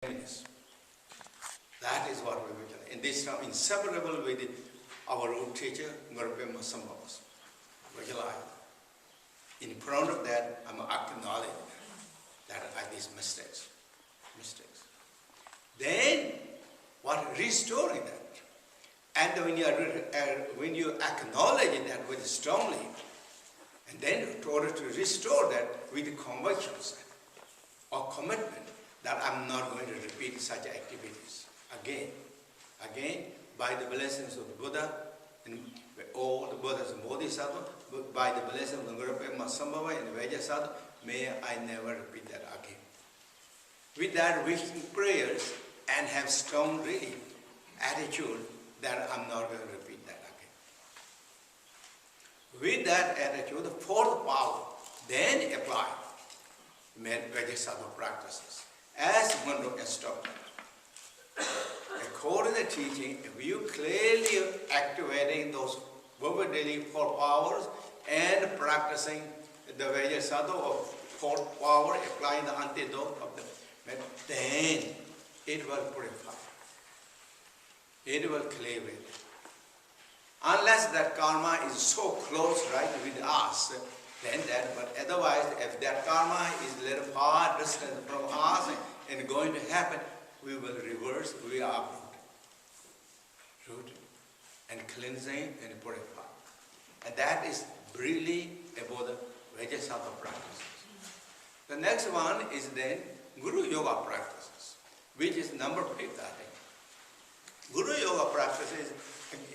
Holiness. That is what we will do. And this is inseparable with our root teacher, Ngurpe Masambhavas. In front of that, I'm acknowledging that I did mistakes. Then, what restoring that? And when you acknowledge that with strongly, and then in order to restore that with convictions or commitment that I'm not going to repeat such activities again, by the blessings of the Buddha and all the Buddhas and Bodhisattvas, by the blessings of the Ngurpe Masambhava and the Vajrasattva, may I never repeat that again. With that, wishing prayers and have strong really attitude that I'm not going to repeat that again. With that attitude, the fourth power, then apply Vajrasattva practices as Mando instructed. According to the teaching, if you clearly activating those daily 4 powers and practicing the Vajrasattva of 4 power, applying the antidote of the then it will purify. It will clear it. Unless that karma is so close, right, with us, then that, but otherwise, if that karma is a little far distant from us and going to happen, we will reverse, we are rooted and cleansing and purify. And that is really about the Vajrasattva practices. The next one is then Guru Yoga practices, which is number 5, I think. Guru Yoga practices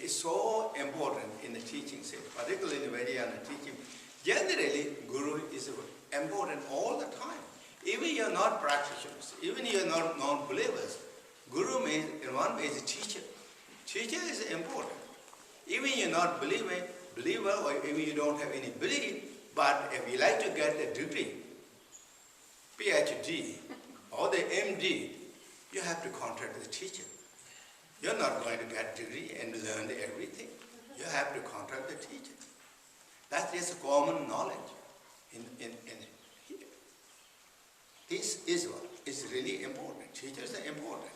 is so important in the teaching sense, particularly in the Vajrayana teaching. Generally, Guru is important all the time. Even you're not practitioners, even you're not non-believers, Guru means, in one way, is a teacher. Teacher is important. Even you're not believer, or even you don't have any belief, but if you like to get a degree, PhD, or the MD, you have to contact the teacher. You're not going to get a degree and learn everything. You have to contact the teacher. That's just common knowledge in here. This is what is really important. Teachers are important.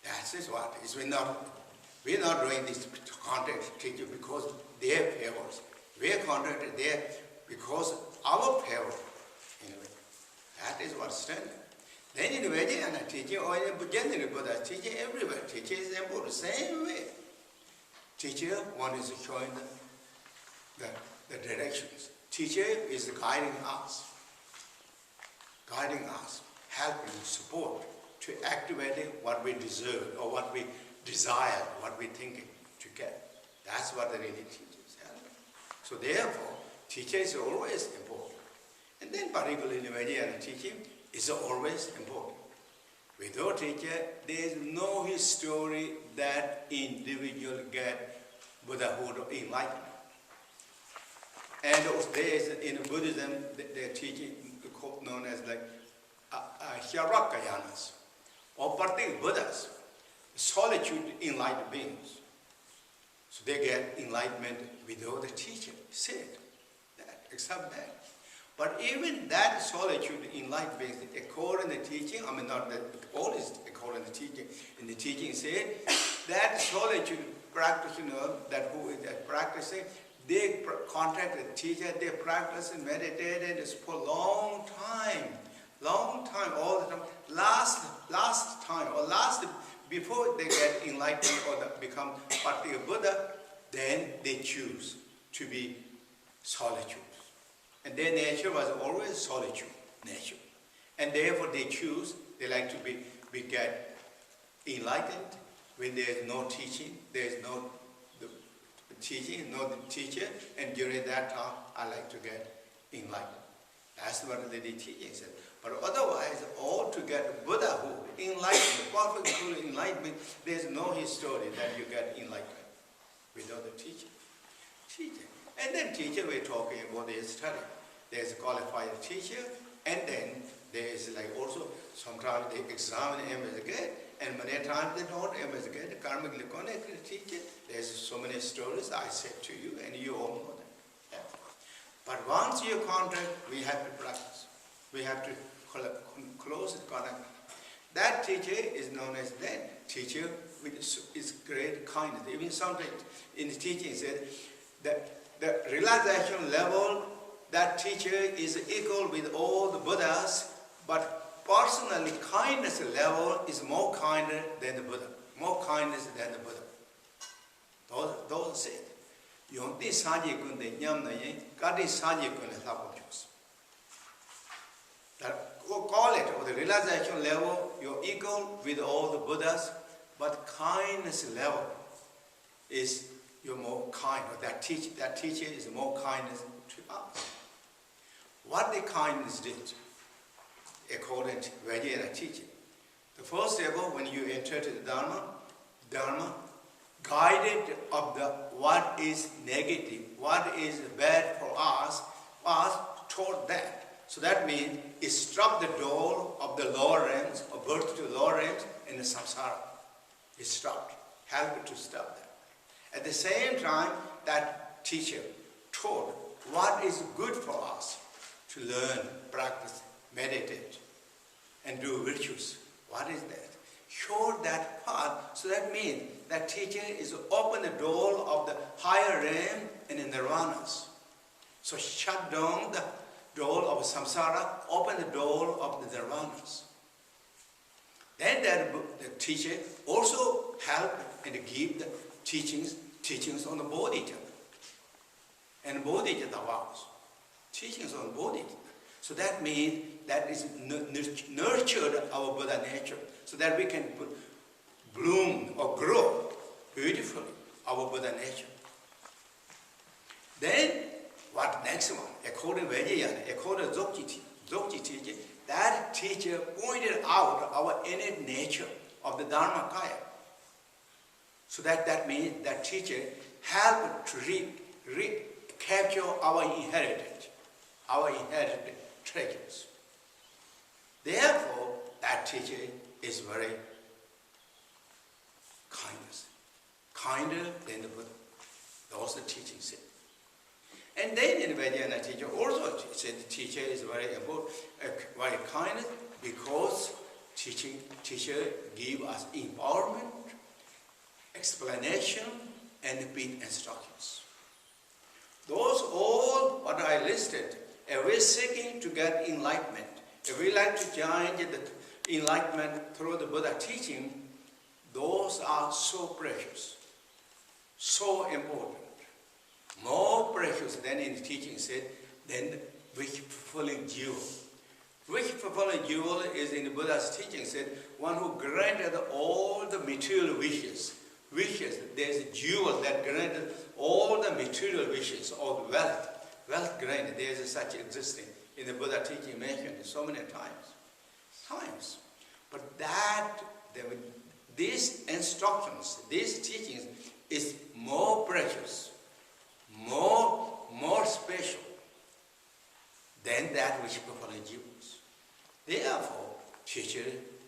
That is what is. We're not doing this to contact teacher because their favors. We are contacted there because our favor. Anyway, that is what's standing. Then in the Vajrayana teaching, or in the general Buddha teaching, everywhere, teacher is important. Same way. Teacher, one is showing the directions. Teacher is guiding us, helping, support to activating what we deserve or what we desire, what we're thinking to get. That's what the really teachers help. So therefore, teacher is always important. And then particularly in the Vajrayana teaching, is always important. Without teacher, there is no story that individual get Buddhahood or enlightenment. And there is in Buddhism, they're teaching known as like Hyarakayanas, or particular Buddhas, solitude enlightened beings. So they get enlightenment without the teacher. Said that, except that. But even that solitude enlightened beings, according to the teaching, I mean not that always according to the teaching, in the teaching said that solitude practitioner that who is practicing, they contact the teacher, they practice and meditate and for a long time, all the time. Last time, or before they get enlightened or become particular Buddha, then they choose to be solitude. And their nature was always solitude nature. And therefore they choose, they like to get enlightened when there is no teaching, there is no teaching, no teacher, and during that time I like to get enlightened. That's what the teaching said. But otherwise, all to get Buddhahood, enlightenment, perfect full enlightenment, there's no history that you get enlightenment without the teacher. And then teacher, we're talking about their study. There's a qualified teacher, and then there's like also, sometimes they examine and investigate, and many times they don't investigate. The karmically connected teacher, there's so many stories I said to you, and you all know them. Yeah. But once you contact, we have to practice. We have to close contact. That teacher is known as that teacher with is great kindness. Even sometimes in the teaching said that the realization level, that teacher is equal with all the Buddhas, but personally kindness level is more kinder than the Buddha. More kindness than the Buddha. Those said. Yung di saji kunde nyam na yin, kadi saji kunde lapo chus. That call it, or the realization level, you're equal with all the Buddhas, but kindness level is you're more kind. Or that teacher is more kindness to us. What the kindness did, according to Vajrayana teaching, the first level, when you enter to the Dharma, guided of the what is negative, what is bad for us toward that. So that means it stopped the door of the lower realms, of birth to lower realms in the samsara. It stopped, helped to stop that. At the same time, that teacher taught what is good for us to learn, practice, meditate, and do virtues. What is that? Showed that path. So that means that teacher is open the door of the higher realm and the nirvanas. So shut down the door of samsara, open the door of the nirvanas. Then the teacher also help and give the teachings on the bodhicitta and bodhicitta vows. Teachings on bodhicitta. So that means that is nurtured our Buddha nature, so that we can bloom or grow beautifully our Buddha nature. Then, what next one? According to Vajrayana, according to Dzogchen teaching, that teacher pointed out our innate nature of the Dharmakaya. So that means that teacher helped to recapture our inherited treasures. Therefore, that teacher is very kinder than the Buddha. Those the teaching said. And then in Vajrayana teacher also said the teacher is very important, very kind, because teacher give us empowerment, explanation, and big instructions. Those all what I listed, if we're seeking to get enlightenment, if we like to join the enlightenment through the Buddha teaching, those are so precious, so important. More precious than in the teaching said, than wish-fulfilling jewel. Wish-fulfilling jewel is in the Buddha's teaching said, one who granted all the material wishes. There's a jewel that granted all the material wishes, all the wealth. Wealth granted, there is such existing in the Buddha teaching mentioned so many times. But these instructions, these teachings is more precious, more special than that which fulfilling jewels. Therefore, teacher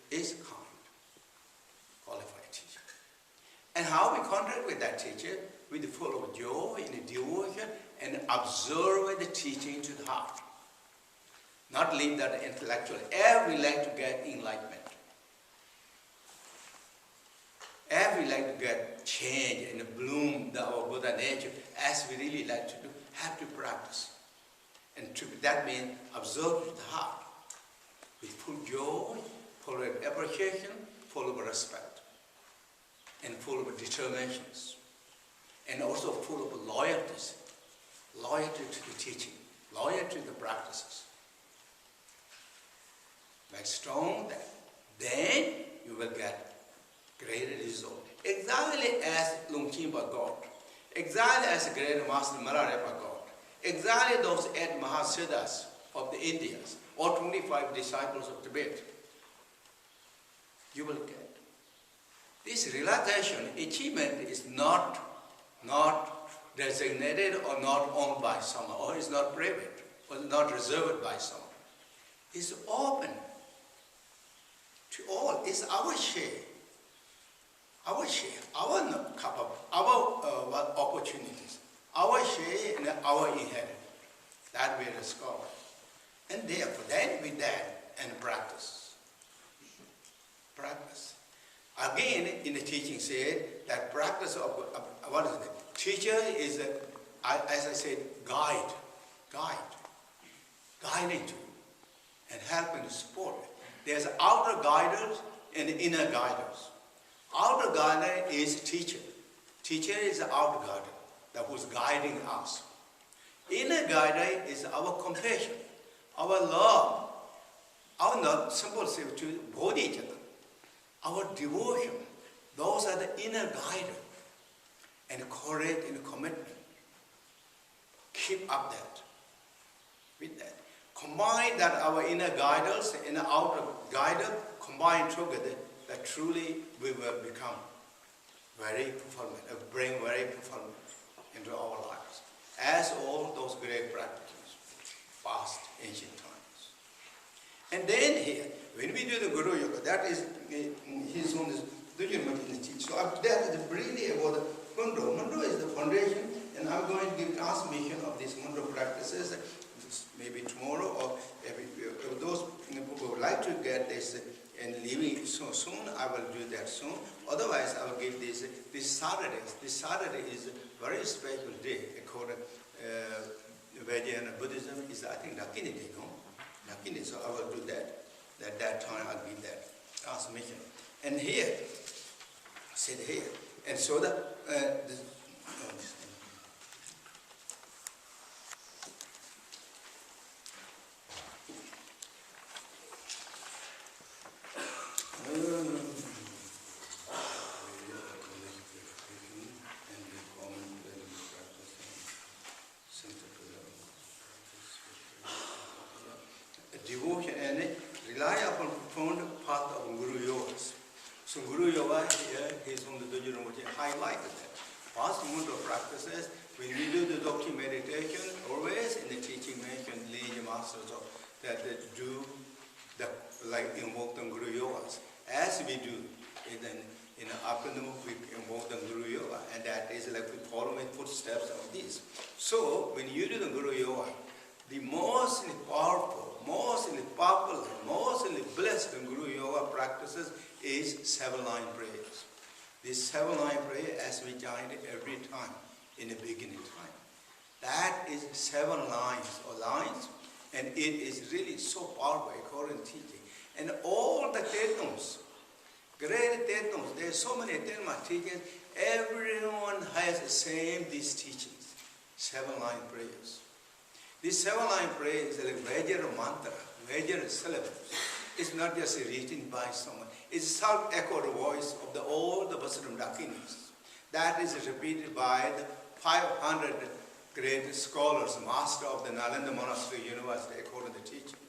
is kind, qualified teacher. And how we contact with that teacher? With full of joy and devotion, and observe the teaching to the heart. Not leave that intellectual. Every like to get enlightenment. Every like to get change and bloom our Buddha nature, as we really like to do, have to practice. And that means observe with the heart, with full joy, full of appreciation, full of respect, and full of determinations, and also full of loyalties, loyalty to the teaching, loyalty to the practices. Make strong that, then you will get great result. Exactly as Lungchimpa got, exactly as the great Master Milarepa got, exactly those 8 Mahasiddhas of the Indians, or 25 disciples of Tibet, you will get. This realization, achievement is not designated or not owned by someone, or is not private, or not reserved by someone. It's open to all. It's our share. Our opportunities, our share and our inheritance. That we discover. And therefore, then with that, and practice. Practice. Again, in the teaching said that practice of what is it? Teacher is, as I said, guiding you and helping to support. There's outer guiders and inner guiders. Outer guider is teacher. Teacher is the outer guider that was guiding us. Inner guider is our compassion, our love, our not simple to bodhicitta, our devotion. Those are the inner guider. And courage and commitment. Keep up that. With that. Combine that our inner guiders and outer guider, combine together, that truly we will become very fulfillment, bring very fulfillment into our lives. As all those great practices, past ancient times. And then here, when we do the Guru Yoga, that is his own Dudjom in the teaching. So that is really about the Mundo. Mundo is the foundation, and I'm going to give transmission of these Mundo practices maybe tomorrow, or if those who would like to get this and leaving so soon, I will do that soon. Otherwise, I will give this Saturday. This Saturday is a very special day. According Vedic Buddhism is, I think, Dakini Day, no? Dakini, so I will do that. At that time, I'll give that transmission. And here, sit here. And so that, devotion and rely upon profound path of Guru Yogas. So Guru Yoga here, he's from the Dudjom, which highlighted that. Past Mundo practices, when we do the Dokti meditation, always in the teaching mentioned Ling masters that they do the, like invoke the Guru Yogas. As we do in the afternoon, we invoke the Guru Yoga, and that is like we follow in footsteps of this. So when you do the Guru Yoga, the most powerful, mostly popular, mostly blessed Guru Yoga practices is 7-line prayers. This 7-line prayer, as we chant every time in the beginning time, that is 7 lines or lines, and it is really so powerful according to teaching. And all the Tetums, great Tetums, there are so many Tetuma teachings, everyone has the same these teachings, 7-line prayers. This 7-line prayer is like major mantra, major syllabus. It's not just written by someone. It's self-echoed voice of all the Vasudam Dakinis. That is repeated by the 500 great scholars, master of the Nalanda Monastery University, according to the teaching.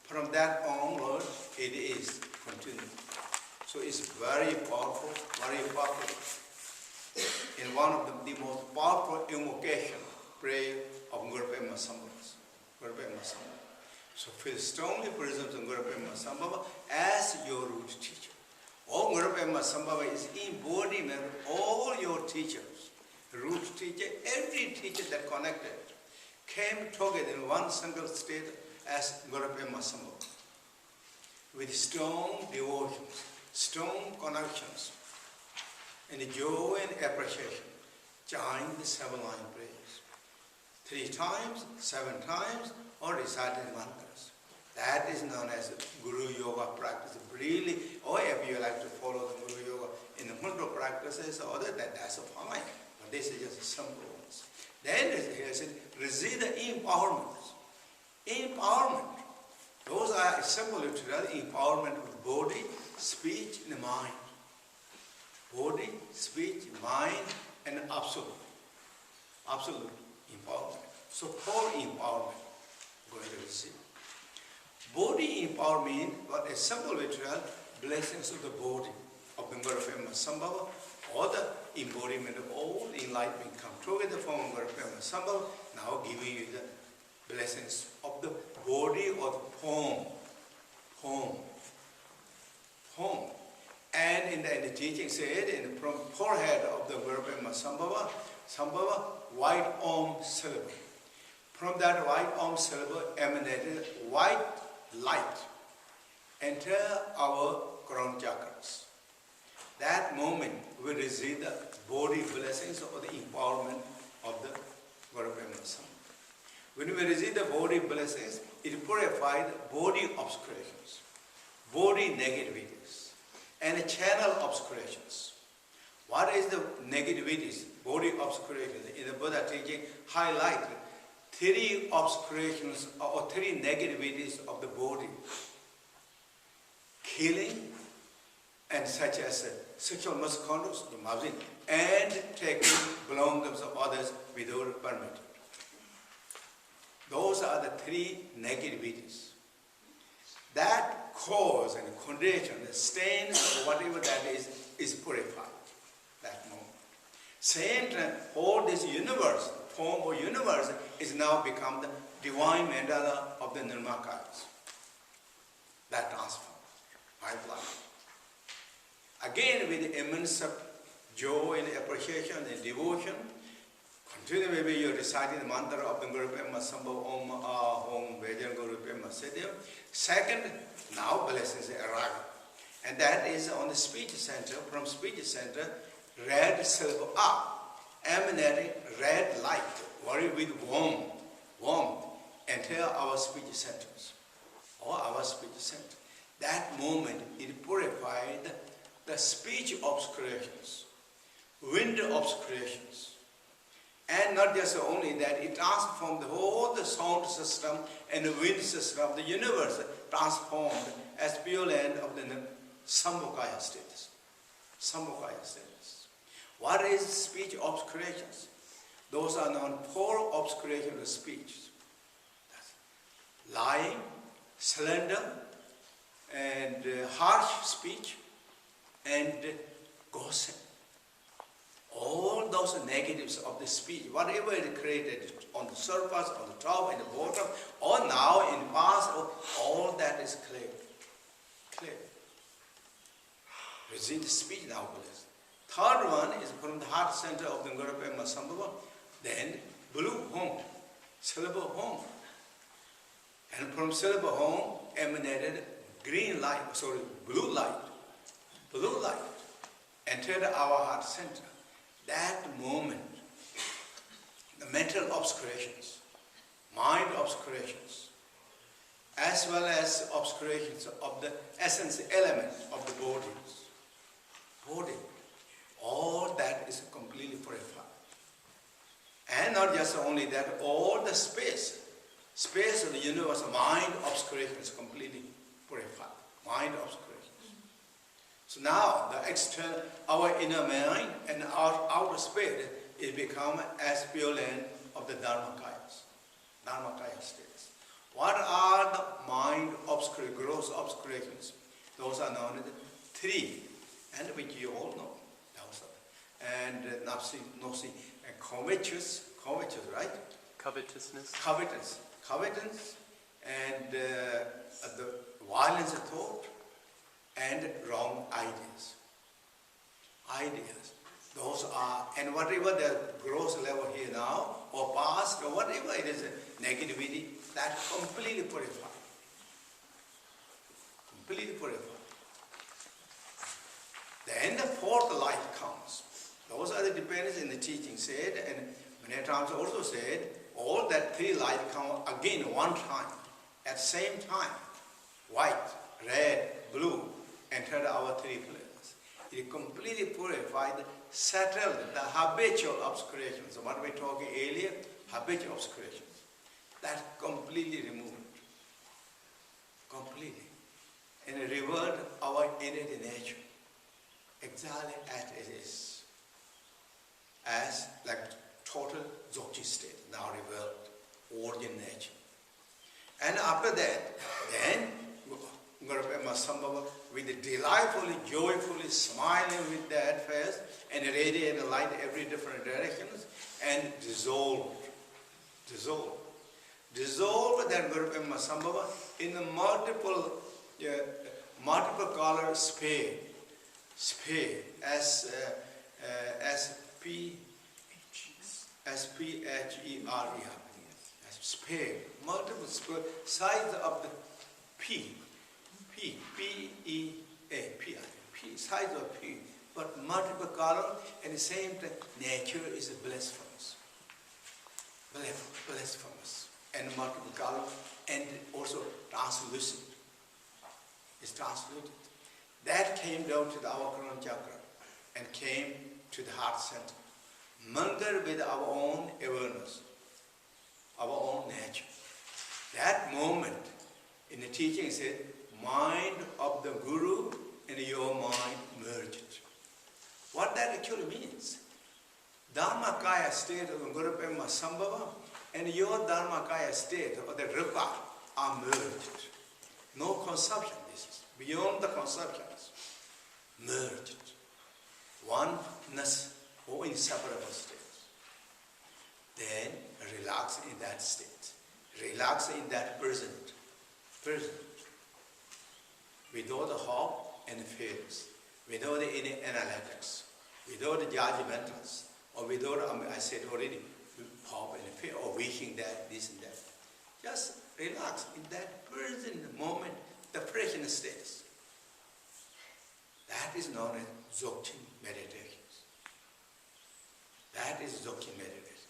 From that onward, it is continued. So it's very powerful, very powerful. In one of the most powerful invocation prayer of Guru Padma Sambhavas. Guru Padma Sambhava. So feel strongly present in Guru Padma Sambhava as your root teacher. All Guru Padma Sambhava is embodiment of all your teachers. Root teacher, every teacher that connected came together in one single state as Guru Padma Sambhava. With strong devotions, strong connections, and joy and appreciation. Chant the 7-line prayers. 3 times, 7 times, or recited mantras. That is known as Guru Yoga practice. Really, or if you like to follow the Guru Yoga in the Mundo practices or other, that's fine. But this is just simple ones. Then here said, receive the empowerment. Empowerment. Those are simple literal empowerment with body, speech, and mind. Body, speech, mind, and absolute. Absolute empowerment. So 4 empowerment going to receive. Body empowerment, what a simple literal blessings of the body of the Guru Padma Sambhava, or the embodiment of all enlightenment come together from Guru Padma Sambhava, now giving you the blessings of the body or the form. And in the teaching said, in the forehead of the Guru Padma Sambhava, white Om syllable. From that white Om syllable emanated white light enter our crown chakras. That moment we receive the body blessings or the empowerment of the Guru Brahma. When we receive the body blessings, it purifies body obscurations, body negativities, and channel obscurations. What is the negativities, body obscurations? In the Buddha teaching, highlight 3 obscurations or 3 negativities of the body. Killing, and such as sexual misconduct, and taking belongings of others without permission. Those are the 3 negativities. That cause and condition, the stain or whatever that is purified. That moment. Same time, all this universe, form or universe, is now become the divine mandala of the Nirmakayas. That transforms my life. Again, with immense joy and appreciation and devotion, continue maybe you're reciting the mantra of the Guru Pema Sambhav Om Ahom Vejan Guru Pema Siddhya. Second, now blessings arrive. And that is on the speech center, from speech center, red syllable up, emanating red light, worry with warm, enter our speech centers, or our speech center. That moment, it purified the speech obscurations, wind obscurations, and not just only that, it transformed the whole the sound system and the wind system of the universe, transformed as pure land of the Sambhokaya status. Sambhokaya status. What is speech obscurations? Those are known 4 obscurations of speech. Lying, slander, and harsh speech, and gossip. All those negatives of the speech, whatever is created on the surface, on the top, and the bottom, or now in past, all that is clear. Clear. Receive the speech now, please. Third one is from the heart center of the Guru Pema Sambhava, then blue home, syllable home. And from syllable home emanated green light, blue light. Blue light entered our heart center. That moment, the mental obscurations, mind obscurations, as well as obscurations of the essence element of the body, all that is completely purified. And not just only that, all the space of the universe, mind obscurations completely purified. Mind obscurations. So now the external, our inner mind and our outer space is become as pure land of the Dharmakayas. Dharmakaya states. What are the mind obscurations, gross obscurations? Those are known as 3, and which you all know. And nafsi, and covetous, right? Covetousness. Covetous, and the violence of thought, and wrong ideas. Those are, and whatever the gross level here now, or past, or whatever it is, negativity, that completely purified. Completely purified. Then the 4th light comes. Those are the dependents in the teaching said, and many times also said, all that 3 light come again one time, at the same time. White, red, blue, entered our 3 places. It completely purified, settled the habitual obscurations. So what we were talking earlier, habitual obscurations. That completely removed. Completely. And revert our innate nature. Exactly as it is. As like total Dzogchen state, now revert, origin nature. And after that, then Guru Pema Sambhava, with delightfully, joyfully smiling with that face and radiate light every different directions and dissolve that Guru Pema Sambhava in the multiple color sphere, S-P-H-E-R-E, sphere, multiple sides of the P, P-E-A, P, size of P, but multiple color, and the same time, nature is blasphemous. Blasphemous, and multiple color, and also translucent. It's translucent. That came down to our crown chakra, and came to the heart center. Mingled with our own awareness, our own nature. That moment in the teaching it said, mind of the Guru and your mind merged. What that actually means, Dharmakaya state of the Guru Padma Sambhava and your Dharmakaya state of the Rupa are merged. No conception, this is beyond the conceptions. Merged. Oneness or inseparable states. Then relax in that state. Relax in that present. Without the hope and fears, without any analytics, without the judgmentals, or without, I said already, hope and fear, or wishing that, this and that. Just relax in that present moment, the present states. That is known as Dzogchen meditations. That is Dzogchen meditation.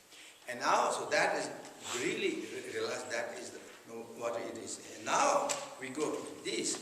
And now, so that is really realize that is what it is. And now we go to this.